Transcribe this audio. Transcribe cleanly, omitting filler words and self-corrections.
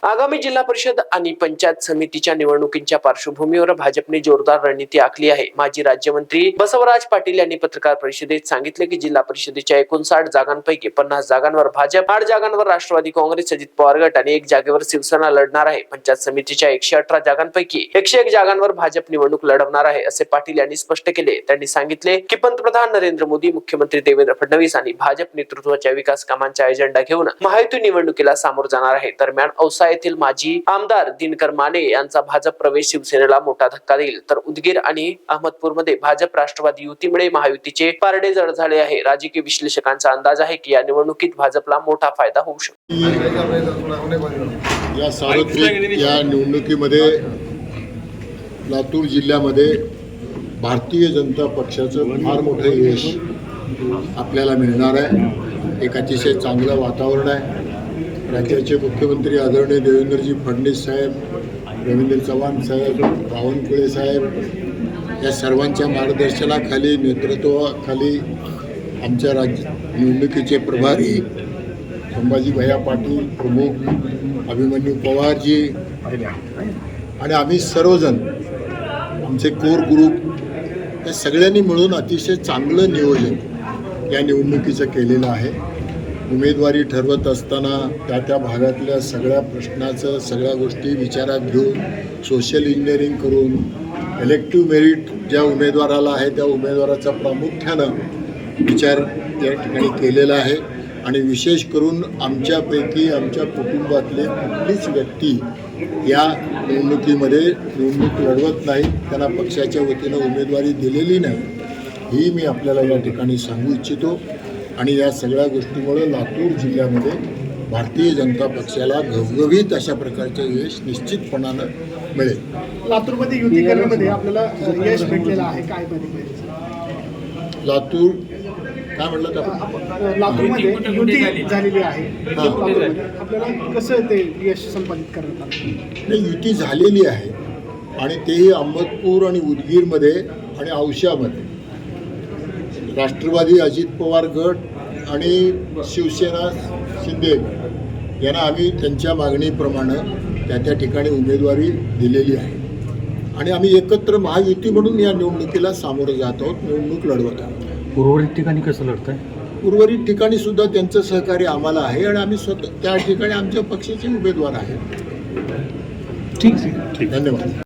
आगामी जिल्हा परिषद आणि पंचायत समितीच्या निवडणुकींच्या पार्श्वभूमीवर भाजपने जोरदार रणनीती आखली आहे। माजी राज्यमंत्री बसवराज पाटील यांनी पत्रकार परिषदेत सांगितले की जिल्हा परिषदेच्या 59 जागांपैकी 50 जागांवर भाजप, 8 जागांवर राष्ट्रवादी काँग्रेस, अजित पवार गट आणि 1 जागेवर शिवसेना लढणार आहे। पंचायत समितीच्या 118 जागांपैकी 101 जागांवर भाजप निवडणूक लढवणार आहे, असे पाटील यांनी स्पष्ट केले। त्यांनी सांगितले की पंतप्रधान नरेंद्र मोदी, मुख्यमंत्री देवेंद्र फडणवीस आणि भाजप नेतृत्वाच्या विकास कामांचा एजेंडा घेऊन महायुती निवडणुकीला सामोरं जाणार आहे। दरम्यान औसा येथील माजी आमदार दिनकर माने यांचा भाजप प्रवेश शिवसेनेला मोठा धक्का देईल, तर उदगीर आणि अहमदपूरमध्ये भाजप राष्ट्रवादी युतीमुळे महायुतीचे पारडे जड झाले आहे। राजकीय विश्लेषकांचा अंदाज आहे की या निवडणुकीत भाजपला मोठा फायदा होऊ शकतो। या सार्वत्रिक या निवडणुकीमध्ये लातूर जिल्ह्यामध्ये भारतीय जनता पक्षाचं फार मोठं यश आपल्याला मिळणार आहे। एक अतिशय चांगलं वातावरण आहे। राज्याचे मुख्यमंत्री आदरणीय देवेंद्रजी फडणवीस साहेब, रवींद्र चव्हाण साहेब, बावनकुळे साहेब या सर्वांच्या मार्गदर्शनाखाली, नेतृत्वाखाली आमच्या राज्य निवडणुकीचे प्रभारी संभाजी भैया पाटील, प्रमुख अभिमन्यू पवारजी आणि आम्ही सर्वजण आमचे कोर ग्रुप या सगळ्यांनी मिळून अतिशय चांगलं नियोजन या निवडणुकीचं केलेलं आहे। उमेदवारी ठरवत असताना त्या भागातल्या सगळ्या प्रश्नाचं, सगळ्या गोष्टी विचारात घेऊन, सोशल इंजिनिअरिंग करून, इलेक्टिव्ह मेरिट ज्या उमेदवाराला आहे त्या उमेदवाराचा प्रामुख्यानं विचार या ठिकाणी केलेला आहे। आणि विशेष करून आमच्यापैकी आमच्या कुटुंबातले कुठलीच व्यक्ती या निवडणुकीमध्ये निवडणूक लढवत नाही, त्यांना पक्षाच्या वतीनं उमेदवारी दिलेली नाही, ही मी आपल्याला या ठिकाणी सांगू इच्छितो। आणि या सगळ्या गोष्टीमुळे लातूर जिल्ह्यामध्ये भारतीय जनता पक्षाला घवघवीत अशा प्रकारचं यश निश्चितपणानं मिळेल। लातूरमध्ये युती करण्यामध्ये आपल्याला यश भेटलेलं आहे, काय लातूर काय म्हटलं तर लातूरमध्ये युती झालेली आहे, आपल्याला कसं ते यश संपादित करण्यात आलं? नाही, युती झालेली आहे आणि तेही अहमदपूर आणि उदगीरमध्ये आणि औशामध्ये राष्ट्रवादी अजित पवार गट आणि शिवसेना शिंदे यांना आम्ही त्यांच्या मागणीप्रमाणे त्या ठिकाणी उमेदवारी दिलेली आहे आणि आम्ही एकत्र महायुती म्हणून या निवडणुकीला सामोरं जात आहोत, निवडणूक लढवत आहोत। उर्वरित ठिकाणी कसं लढत आहे? उर्वरित ठिकाणी सुद्धा त्यांचं सहकार्य आम्हाला आहे आणि आम्ही स्वतः त्या ठिकाणी आमच्या पक्षाचे उमेदवार आहेत। ठीक, धन्यवाद।